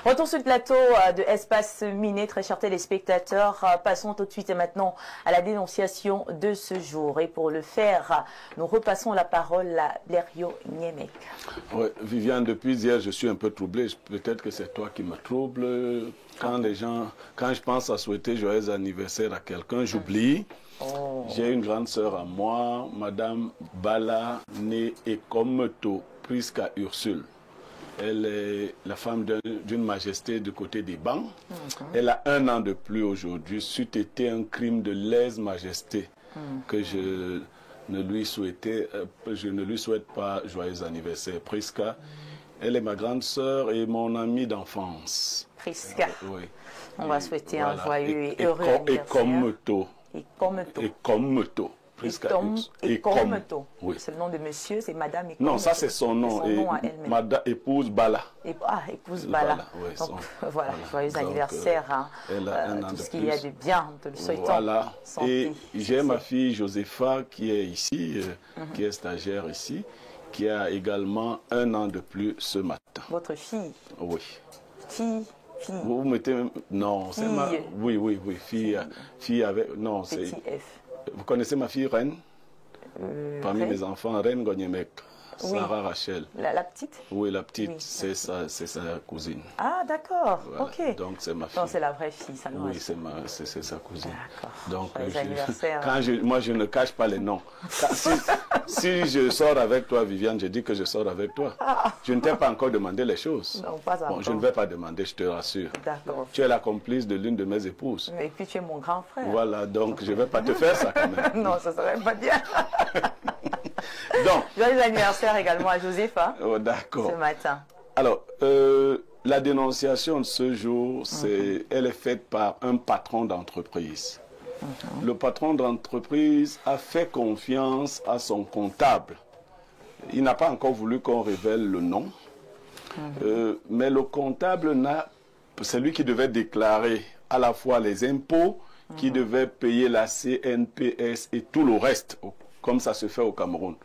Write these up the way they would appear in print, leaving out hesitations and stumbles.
Retour sur le plateau de Espace Miné, très chers téléspectateurs. Passons tout de suite et maintenant à la dénonciation de ce jour. Et pour le faire, nous repassons la parole à Blériot Niemek. Oui, Viviane, depuis hier, je suis un peu troublé. Peut-être que c'est toi qui me trouble. Quand je pense à souhaiter joyeux anniversaire à quelqu'un, j'oublie. J'ai une grande sœur à moi, Madame Bala née Ekometo Priska Ursule. Elle est la femme d'une majesté du côté des bancs. Elle a 1 an de plus aujourd'hui. C'eût été un crime de lèse-majesté que je ne lui souhaite pas joyeux anniversaire. Priska, elle est ma grande sœur et mon amie d'enfance. Priska, oui. On va souhaiter un joyeux et heureux anniversaire. Ekometo. Ekometo. Oui. C'est le nom de monsieur, c'est Madame Ekometo. Non, ça c'est son nom. Madame épouse Bala. Épouse Bala. Oui, donc, voilà, joyeux anniversaire. Elle a un an tout de ce qu'il y a de bien, te le souhaitons. Voilà. Santé. Et j'ai ma fille Josepha qui est ici, qui est stagiaire ici, qui a également 1 an de plus ce matin. Votre fille? Oui. Fille. Vous mettez... Non, c'est ma... Oui, fille avec... Non, c'est... Petit F. Vous connaissez ma fille Reine? Parmi Reine? mes enfants, Reine Gognemek. Sarah Rachel. La petite? Oui, la petite, oui, c'est sa cousine. Ah, d'accord, Voilà. ok. Donc c'est ma fille. Non, c'est la vraie fille, ça nous Oui, c'est sa cousine. D'accord. Donc, moi, je ne cache pas les noms. Si je sors avec toi, Viviane, je dis que je sors avec toi. Je ne t'ai pas encore demandé les choses. Non, pas encore. Bon, je ne vais pas demander, je te rassure. D'accord. Tu es la complice de l'une de mes épouses. Et puis tu es mon grand frère. Voilà, donc je ne vais pas te faire ça quand même. Non, ça serait pas bien. Donc, joyeux anniversaire également à Josepha. Oh, d'accord. Ce matin. Alors, la dénonciation de ce jour, elle est faite par un patron d'entreprise. Le patron d'entreprise a fait confiance à son comptable. Il n'a pas encore voulu qu'on révèle le nom. Mais le comptable, c'est lui qui devait déclarer à la fois les impôts, qui devait payer la CNPS et tout le reste, comme ça se fait au Cameroun.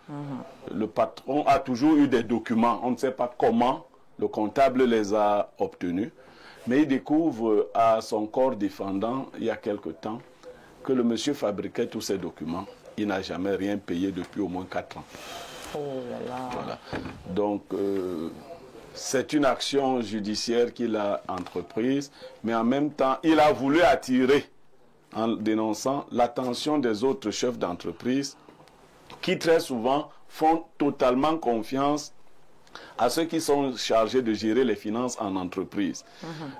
Le patron a toujours eu des documents. On ne sait pas comment le comptable les a obtenus. Mais il découvre à son corps défendant, il y a quelque temps, que le monsieur fabriquait tous ces documents. Il n'a jamais rien payé depuis au moins 4 ans. Oh là là. Voilà. Donc, c'est une action judiciaire qu'il a entreprise, mais en même temps, il a voulu attirer, en dénonçant, l'attention des autres chefs d'entreprise qui très souvent font totalement confiance à ceux qui sont chargés de gérer les finances en entreprise.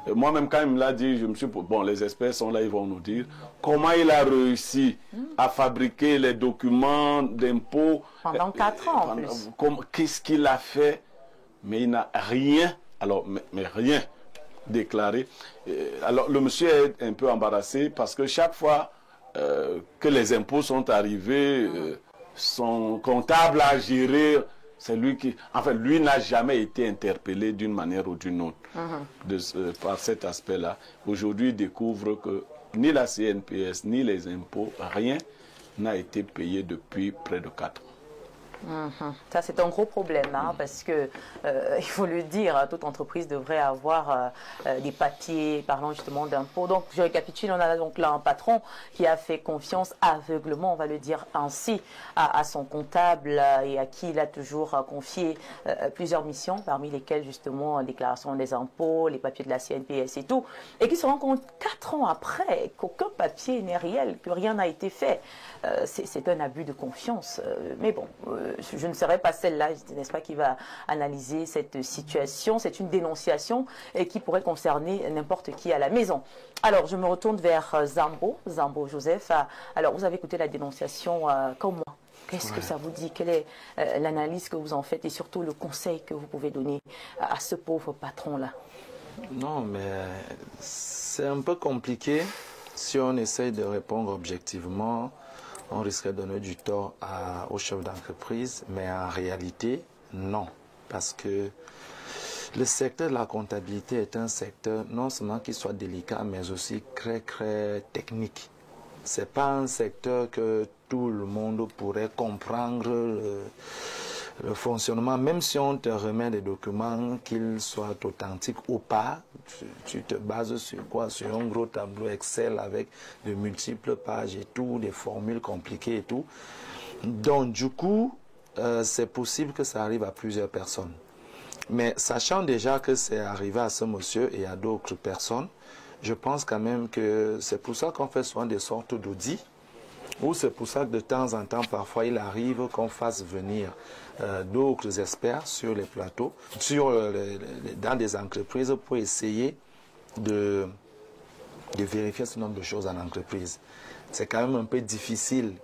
Moi-même, quand il me l'a dit, je me suis dit, bon, les experts sont là, ils vont nous dire comment il a réussi à fabriquer les documents d'impôts. Pendant 4 ans en plus. Qu'est-ce qu'il a fait? Mais il n'a rien, alors, mais rien déclaré. Alors, le monsieur est un peu embarrassé parce que chaque fois que les impôts sont arrivés, son comptable a géré, c'est lui qui... Enfin, lui n'a jamais été interpellé d'une manière ou d'une autre par cet aspect-là. Aujourd'hui, il découvre que ni la CNPS, ni les impôts, rien n'a été payé depuis près de 4 ans. Ça, c'est un gros problème, hein, parce que, il faut le dire, toute entreprise devrait avoir des papiers parlant justement d'impôts. Donc, je récapitule, on a donc là un patron qui a fait confiance aveuglement, on va le dire ainsi, à son comptable et à qui il a toujours confié plusieurs missions, parmi lesquelles justement déclaration des impôts, les papiers de la CNPS et tout, et qui se rend compte 4 ans après qu'aucun papier n'est réel, que rien n'a été fait. C'est un abus de confiance. Mais bon, je ne serai pas celle-là, n'est-ce pas, qui va analyser cette situation. C'est une dénonciation et qui pourrait concerner n'importe qui à la maison. Alors, je me retourne vers Zambo Joseph. Alors, vous avez écouté la dénonciation comme moi. Qu'est-ce que ça vous dit? Quelle est l'analyse que vous en faites et surtout le conseil que vous pouvez donner à ce pauvre patron-là? Non, mais c'est un peu compliqué. Si on essaye de répondre objectivement, on risquerait de donner du tort aux chefs d'entreprise, mais en réalité, non. Parce que le secteur de la comptabilité est un secteur non seulement qui soit délicat, mais aussi très, très technique. Ce n'est pas un secteur que tout le monde pourrait comprendre le fonctionnement, même si on te remet des documents, qu'ils soient authentiques ou pas, tu te bases sur quoi? Sur un gros tableau Excel avec de multiples pages et tout, des formules compliquées et tout. Donc, du coup, c'est possible que ça arrive à plusieurs personnes. Mais sachant déjà que c'est arrivé à ce monsieur et à d'autres personnes, je pense quand même que c'est pour ça qu'on fait souvent des sortes d'audits, ou c'est pour ça que de temps en temps, parfois, il arrive qu'on fasse venir d'autres experts sur les plateaux, dans des entreprises pour essayer de vérifier ce nombre de choses en entreprise. C'est quand même un peu difficile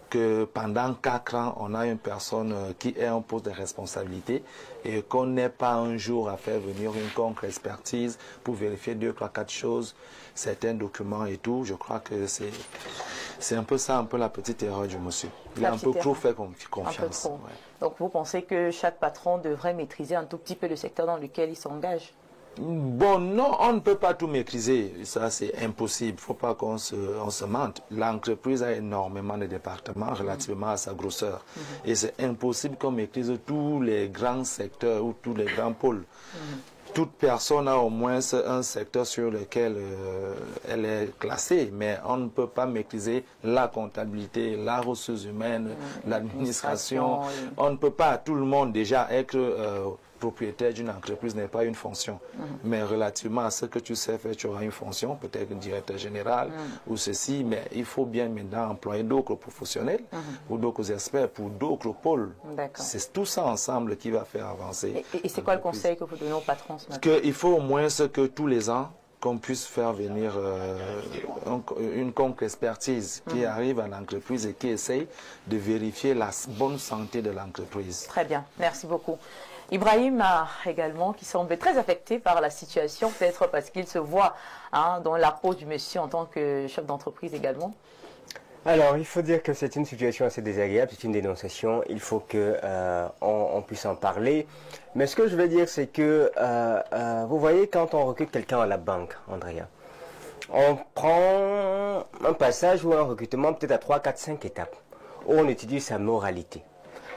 que pendant 4 ans, on a une personne qui est en poste de responsabilité et qu'on n'ait pas un jour à faire venir une contre-expertise pour vérifier 2, 3, 4 choses, certains documents et tout. Je crois que c'est un peu ça, un peu la petite erreur du monsieur. Il a un peu trop fait confiance. Ouais. Donc vous pensez que chaque patron devrait maîtriser un tout petit peu le secteur dans lequel il s'engage? Bon, non, on ne peut pas tout maîtriser. Ça, c'est impossible. Il ne faut pas qu'on se mente. L'entreprise a énormément de départements relativement à sa grosseur. Et c'est impossible qu'on maîtrise tous les grands secteurs ou tous les grands pôles. Toute personne a au moins un secteur sur lequel elle est classée, mais on ne peut pas maîtriser la comptabilité, la ressource humaine, l'administration. On ne peut pas, tout le monde déjà être propriétaire d'une entreprise n'est pas une fonction. Mais relativement à ce que tu sais faire, tu auras une fonction, peut-être un directeur général ou ceci, mais il faut bien maintenant employer d'autres professionnels ou d'autres experts pour d'autres pôles. C'est tout ça ensemble qui va faire avancer. Et c'est quoi le conseil que vous donnez aux patrons ce matin? Il faut au moins que tous les ans, qu'on puisse faire venir une contre-expertise qui arrive à l'entreprise et qui essaye de vérifier la bonne santé de l'entreprise. Très bien, merci beaucoup. Ibrahim également, qui semble très affecté par la situation, peut-être parce qu'il se voit dans la peau du monsieur en tant que chef d'entreprise également. Alors, il faut dire que c'est une situation assez désagréable, c'est une dénonciation, il faut qu'on puisse en parler. Mais ce que je veux dire, c'est que, vous voyez, quand on recrute quelqu'un à la banque, Andrea, on prend un passage ou un recrutement peut-être à 3, 4, 5 étapes, où on étudie sa moralité.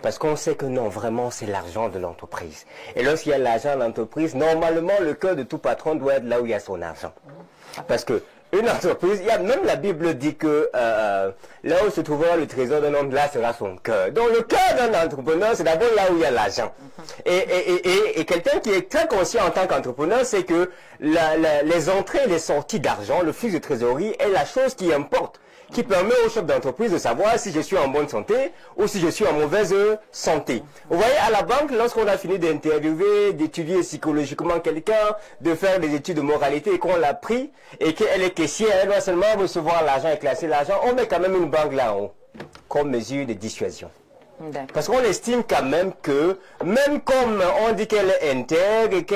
Parce qu'on sait que non, vraiment, c'est l'argent de l'entreprise. Et lorsqu'il y a l'argent de l'entreprise, normalement, le cœur de tout patron doit être là où il y a son argent. Parce que une entreprise, même la Bible dit que là où se trouvera le trésor d'un homme, là sera son cœur. Donc le cœur d'un entrepreneur, c'est d'abord là où il y a l'argent. Et quelqu'un qui est très conscient en tant qu'entrepreneur, c'est que les entrées et les sorties d'argent, le flux de trésorerie est la chose qui importe, qui permet au chef d'entreprise de savoir si je suis en bonne santé ou si je suis en mauvaise santé. Vous voyez, à la banque, lorsqu'on a fini d'interviewer, d'étudier psychologiquement quelqu'un, de faire des études de moralité et qu'on l'a pris et qu'elle est caissière, elle doit seulement recevoir l'argent et classer l'argent, on met quand même une banque là en haut comme mesure de dissuasion. Parce qu'on estime quand même que, même comme on dit qu'elle est intègre et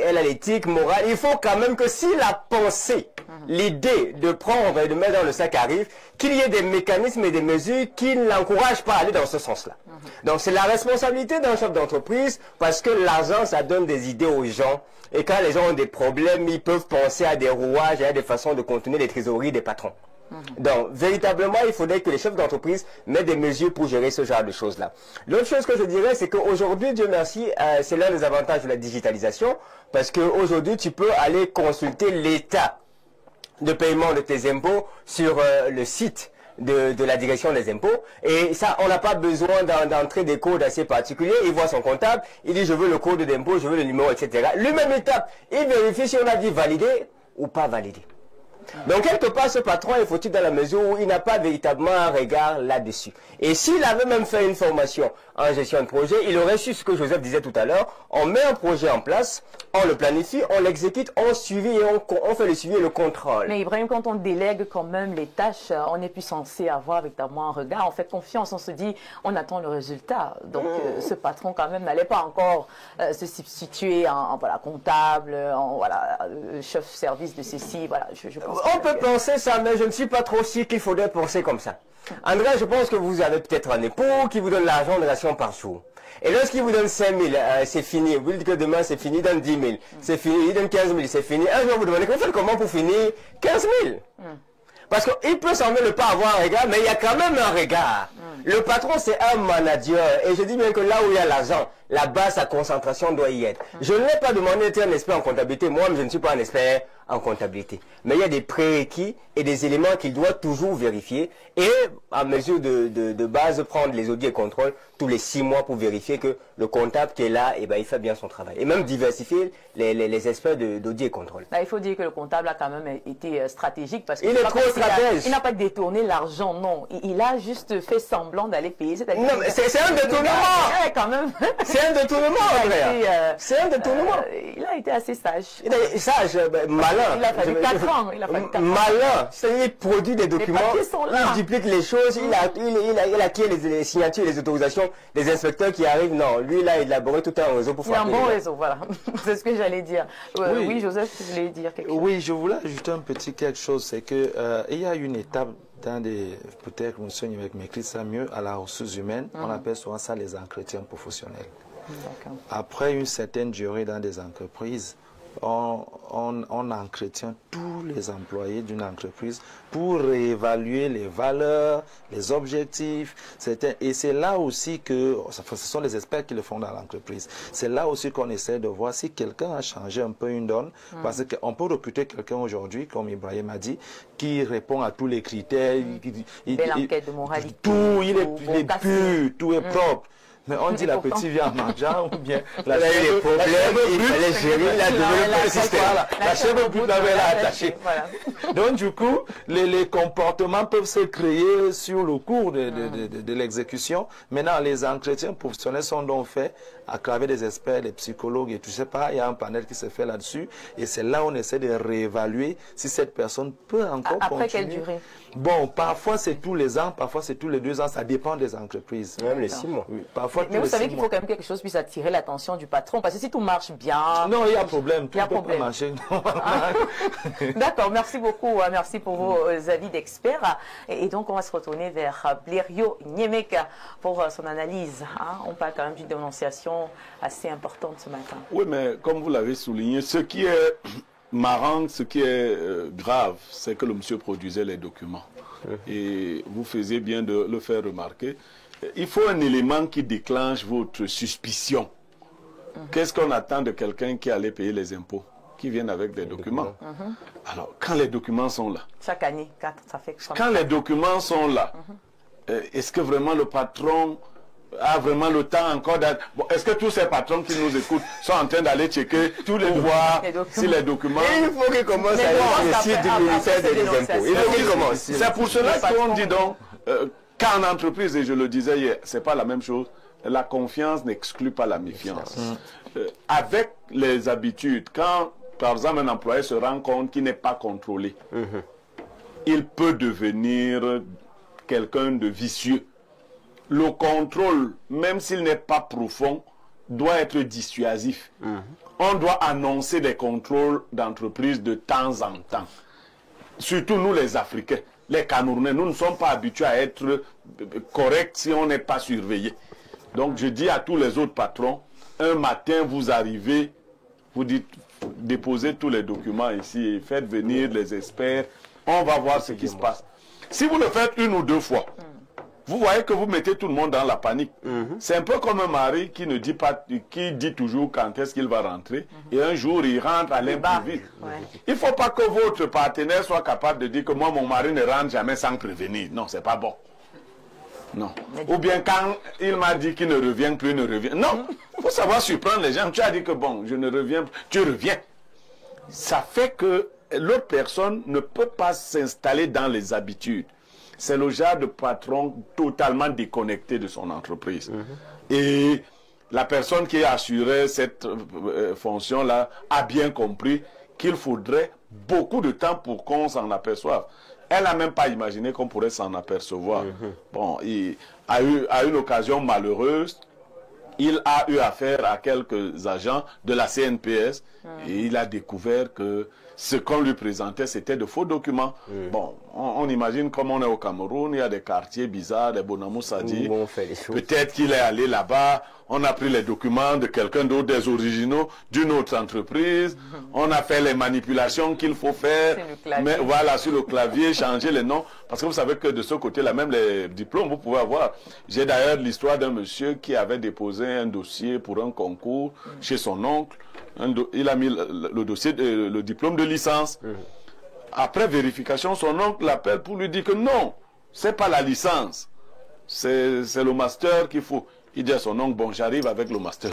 elle a l'éthique morale, il faut quand même que si la pensée, l'idée de prendre et de mettre dans le sac arrive, qu'il y ait des mécanismes et des mesures qui ne l'encouragent pas à aller dans ce sens-là. Donc c'est la responsabilité d'un chef d'entreprise parce que l'argent, ça donne des idées aux gens. Et quand les gens ont des problèmes, ils peuvent penser à des rouages et à des façons de contenir les trésoreries des patrons. Donc, véritablement, il faudrait que les chefs d'entreprise mettent des mesures pour gérer ce genre de choses-là. L'autre chose que je dirais, c'est qu'aujourd'hui, Dieu merci, c'est l'un des avantages de la digitalisation, parce qu'aujourd'hui, tu peux aller consulter l'état de paiement de tes impôts sur le site de la direction des impôts. Et ça, on n'a pas besoin d'entrer des codes assez particuliers. Il voit son comptable, il dit je veux le code d'impôt, je veux le numéro, etc. Lui-même étape, il vérifie si on a dit valider ou pas valider. Donc quelque part ce patron est fautif dans la mesure où il n'a pas véritablement un regard là-dessus. Et s'il avait même fait une formation en gestion de projet, il aurait su ce que Joseph disait tout à l'heure, on met un projet en place, on le planifie, on l'exécute, on suivi et on fait le suivi et le contrôle. Mais Ibrahim, quand on délègue quand même les tâches, on n'est plus censé avoir véritablement un regard, on fait confiance, on se dit, on attend le résultat. Donc ce patron quand même n'allait pas encore se substituer en voilà, comptable, en voilà, chef service de ceci, voilà, je pense. On peut penser ça, mais je ne suis pas trop sûr qu'il faudrait penser comme ça. André, je pense que vous avez peut-être un époux qui vous donne l'argent de ration par jour. Et lorsqu'il vous donne 5 000, c'est fini. Vous dites que demain c'est fini, il donne 10 000. C'est fini, il donne 15 000, c'est fini. Un jour vous demandez, vous faites comment pour finir 15 000? Parce qu'il peut sembler ne pas avoir un regard, mais il y a quand même un regard. Le patron, c'est un manager. Et je dis bien que là où il y a l'argent, là-bas, sa concentration doit y être. Je ne l'ai pas demandé d'être un expert en comptabilité. Moi-même, je ne suis pas un expert en comptabilité. Mais il y a des prérequis et des éléments qu'il doit toujours vérifier. Et à mesure de base, prendre les audits et contrôles tous les 6 mois pour vérifier que le comptable qui est là, eh ben, il fait bien son travail. Et même diversifier les experts d'audit et contrôle. Là, il faut dire que le comptable a quand même été stratégique parce qu'il est trop stratège. Il n'a pas détourné l'argent, non. Il a juste fait semblant d'aller payer. Non, mais c'est un détournement. Quand même. C'est un détournement, Andrea. C'est un détournement. Il a été assez sage. Sage, malin. Il a fallu 4 ans. Il a fallu 4 ans. Malin. C'est-à-dire, il produit des documents, il duplique les choses, il acquiert les signatures, les autorisations des inspecteurs qui arrivent. Non, lui, là, il a élaboré tout un réseau pour faire. Il a un bon réseau, voilà. C'est ce que j'allais dire. Oui, Joseph, tu voulais dire quelque chose. Oui, je voulais ajouter un petit quelque chose. C'est que il y a une étape dans des, peut-être que monsieur m'écrit ça mieux, à la ressources humaines, on appelle souvent ça les entretiens professionnels. Après une certaine durée dans des entreprises, on entretient tous les employés d'une entreprise pour réévaluer les valeurs, les objectifs. Et c'est là aussi que, ce sont les experts qui le font dans l'entreprise, c'est là aussi qu'on essaie de voir si quelqu'un a changé un peu une donne. Parce qu'on peut recruter quelqu'un aujourd'hui, comme Ibrahim a dit, qui répond à tous les critères. Belle enquête de moralité. Tout, il est pur, tout est propre. Mais on dit la petite vient en mangeant ou bien la chèvre brute, il fallait gérer, il a développé le système. La chèvre brute l'avait attaché. Donc du coup, les comportements peuvent se créer sur le cours de l'exécution. Maintenant, les entretiens professionnels sont donc faits à travers des experts, des psychologues et tout ça. Il y a un panel qui se fait là-dessus. Et c'est là où on essaie de réévaluer si cette personne peut encore continuer. Après quelle durée? Bon, parfois c'est tous les ans, parfois c'est tous les 2 ans, ça dépend des entreprises. Même les 6 mois. Oui, parfois mais vous savez qu'il faut quand même quelque chose puisse attirer l'attention du patron, parce que si tout marche bien... Non, il y a problème, tout peut pas marcher. D'accord, merci beaucoup, merci pour vos avis d'experts. Et donc on va se retourner vers Blériot Nyemeka pour son analyse. On parle quand même d'une dénonciation assez importante ce matin. Oui, mais comme vous l'avez souligné, ce qui est marrant, ce qui est grave, c'est que le monsieur produisait les documents. Et vous faisiez bien de le faire remarquer. Il faut un élément qui déclenche votre suspicion. Qu'est-ce qu'on attend de quelqu'un qui allait payer les impôts, qui viennent avec des documents? Alors, quand les documents sont là, chaque année, ça fait... Quand les documents sont là, est-ce que vraiment le patron a vraiment le temps encore d'être... Bon, est-ce que tous ces patrons qui nous écoutent sont en train d'aller checker tous les voir si les documents... Il faut qu'ils commencent à aller sur le site du ministère des impôts. Il faut qu'ils commencent. C'est pour cela qu'on dit donc, qu'en entreprise, et je le disais hier, c'est pas la même chose, la confiance n'exclut pas la méfiance. Avec les habitudes, quand par exemple un employé se rend compte qu'il n'est pas contrôlé, il peut devenir quelqu'un de vicieux. Le contrôle, même s'il n'est pas profond, doit être dissuasif. On doit annoncer des contrôles d'entreprise de temps en temps. Surtout nous les Africains, les Camerounais, nous ne sommes pas habitués à être corrects si on n'est pas surveillé. Donc je dis à tous les autres patrons, un matin vous arrivez, vous dites, déposez tous les documents ici et faites venir les experts, on va voir ce qui se passe. Si vous le faites 1 ou 2 fois, vous voyez que vous mettez tout le monde dans la panique. C'est un peu comme un mari qui ne dit pas, qui dit toujours quand est-ce qu'il va rentrer, et un jour il rentre à l'improviste. Il ne faut pas que votre partenaire soit capable de dire que moi mon mari ne rentre jamais sans prévenir. Non, c'est pas bon. Non. Ou bien quand il m'a dit qu'il ne revient plus, ne revient. Non, il faut savoir surprendre les gens. Tu as dit que bon, je ne reviens plus, tu reviens. Ça fait que l'autre personne ne peut pas s'installer dans les habitudes. C'est le genre de patron totalement déconnecté de son entreprise. Et la personne qui a assuré cette fonction-là a bien compris qu'il faudrait beaucoup de temps pour qu'on s'en aperçoive. Elle n'a même pas imaginé qu'on pourrait s'en apercevoir. Bon, à une occasion malheureuse, il a eu affaire à quelques agents de la CNPS et il a découvert que ce qu'on lui présentait, c'était de faux documents. Bon, on imagine comme on est au Cameroun, il y a des quartiers bizarres, des Bonamou Sadi. Peut-être qu'il est allé là-bas, on a pris les documents de quelqu'un d'autre, des originaux d'une autre entreprise, on a fait les manipulations qu'il faut faire, mais voilà, sur le clavier, changer les noms, parce que vous savez que de ce côté-là, même les diplômes, vous pouvez avoir. J'ai d'ailleurs l'histoire d'un monsieur qui avait déposé un dossier pour un concours chez son oncle. Il a mis le dossier, le diplôme de licence. Après vérification, son oncle l'appelle pour lui dire que non, c'est pas la licence, c'est le master qu'il faut. Il dit à son oncle, bon, j'arrive avec le master.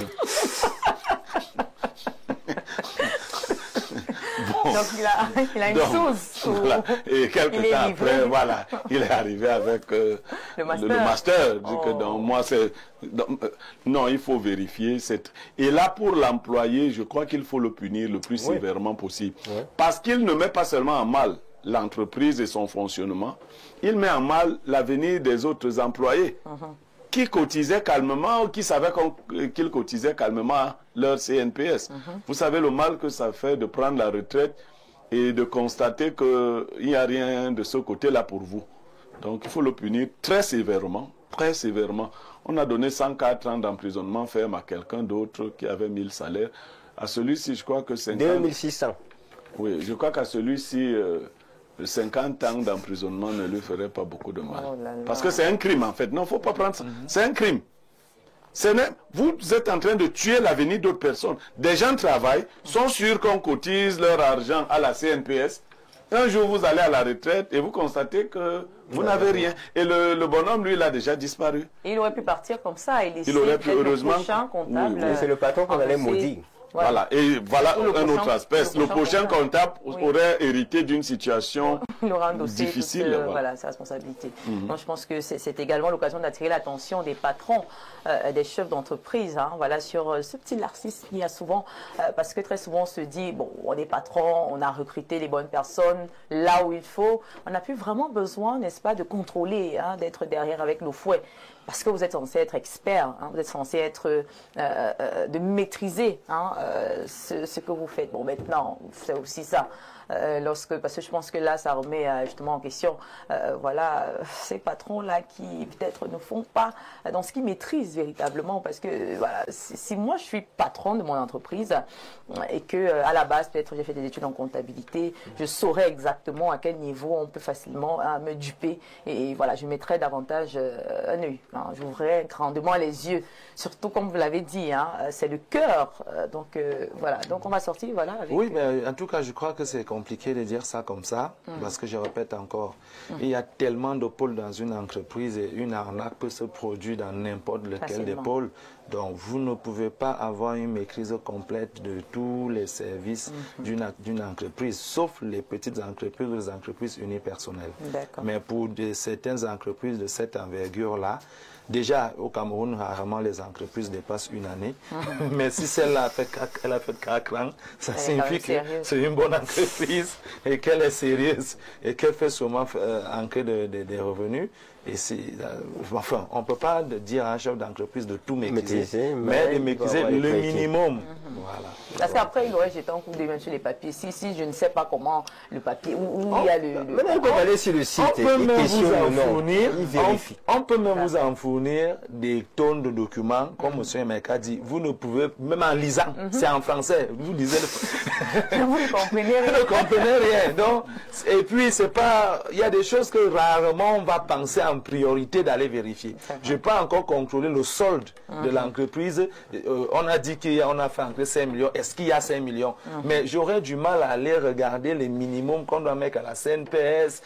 Bon. Donc il a une source. Voilà. Et quelques temps après, voilà, il est arrivé avec le master. Donc, moi, non, il faut vérifier. Et là, pour l'employé, je crois qu'il faut le punir le plus sévèrement possible. Parce qu'il ne met pas seulement en mal l'entreprise et son fonctionnement, il met en mal l'avenir des autres employés. Qui cotisaient calmement ou qui savaient qu'ils cotisaient calmement leur CNPS. Vous savez le mal que ça fait de prendre la retraite et de constater qu'il n'y a rien de ce côté-là pour vous. Donc il faut le punir très sévèrement, très sévèrement. On a donné 104 ans d'emprisonnement ferme à quelqu'un d'autre qui avait 1000 salaires. À celui-ci, je crois que 2600. Oui, je crois qu'à celui-ci... 50 ans d'emprisonnement ne lui ferait pas beaucoup de mal. Parce que c'est un crime, en fait. Non, il ne faut pas prendre ça. C'est un crime. Vous êtes en train de tuer l'avenir d'autres personnes. Des gens travaillent, sont sûrs qu'on cotise leur argent à la CNPS. Un jour, vous allez à la retraite et vous constatez que vous n'avez rien. Et le bonhomme, lui, il a déjà disparu. Et il aurait pu partir comme ça. Il aurait pu, heureusement... Le prochain comptable, c'est le patron qu'on allait maudire. Voilà, et voilà un autre aspect. Le prochain comptable aurait hérité d'une situation difficile. Voilà, sa responsabilité. Donc, je pense que c'est également l'occasion d'attirer l'attention des patrons, des chefs d'entreprise, voilà, sur ce petit narcissisme qu'il y a souvent, parce que très souvent on se dit, bon, on est patron, on a recruté les bonnes personnes là où il faut, on n'a plus vraiment besoin, n'est-ce pas, de contrôler, d'être derrière avec nos fouets. Parce que vous êtes censé être expert, vous êtes censé être de maîtriser ce que vous faites. Bon, maintenant, c'est aussi ça. Parce que je pense que là, ça remet justement en question, voilà, ces patrons-là qui peut-être ne font pas dans ce qu'ils maîtrisent véritablement. Parce que voilà, si moi je suis patron de mon entreprise et que à la base peut-être j'ai fait des études en comptabilité, je saurais exactement à quel niveau on peut facilement me duper et voilà, je mettrais davantage un œil. J'ouvrirais grandement les yeux, surtout comme vous l'avez dit, c'est le cœur. Donc voilà, donc on va sortir voilà. Avec, oui, mais en tout cas, je crois que c'est compliqué de dire ça comme ça, parce que je répète encore, il y a tellement de pôles dans une entreprise et une arnaque peut se produire dans n'importe lequel des pôles. Donc vous ne pouvez pas avoir une maîtrise complète de tous les services d'une entreprise, sauf les petites entreprises ou les entreprises unipersonnelles. Mais pour certaines entreprises de cette envergure-là, déjà, au Cameroun, rarement les entreprises dépassent une année. Mais si celle-là a fait 4 ans, ça signifie que c'est une bonne entreprise et qu'elle est sérieuse et qu'elle fait sûrement ancrer des revenus. Et enfin, on ne peut pas dire à un chef d'entreprise de tout maîtriser, mais de maîtriser le minimum. Voilà. Parce qu'après, il aurait jeté un coup de main sur les papiers. Si je ne sais pas comment le papier, où il y a le... On peut aller sur le site. On peut même vous en fournir des tonnes de documents, comme M. Emeka dit. Vous ne pouvez, même en lisant, c'est en français, vous lisez vous ne comprenez rien. Vous ne comprenez rien. Donc, et puis, c'est pas... Il y a des choses que rarement on va penser en priorité d'aller vérifier. Je n'ai pas encore contrôlé le solde de l'entreprise. On a dit qu'on a fait entrer 5 millions. Est-ce qu'il y a 5 millions? Mais j'aurais du mal à aller regarder les minimums qu'on doit mettre à la CNPS.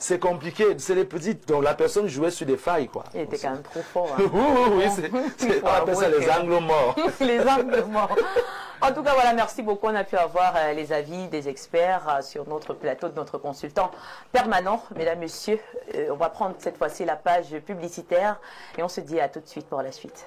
C'est compliqué, c'est les petites, donc la personne jouait sur des failles, quoi. Il était quand même trop fort. Oui, on appelle ça les angles morts. Les angles morts. En tout cas, voilà, merci beaucoup. On a pu avoir les avis des experts sur notre plateau de notre consultant permanent. Mesdames, Messieurs, on va prendre cette fois-ci la page publicitaire et on se dit à tout de suite pour la suite.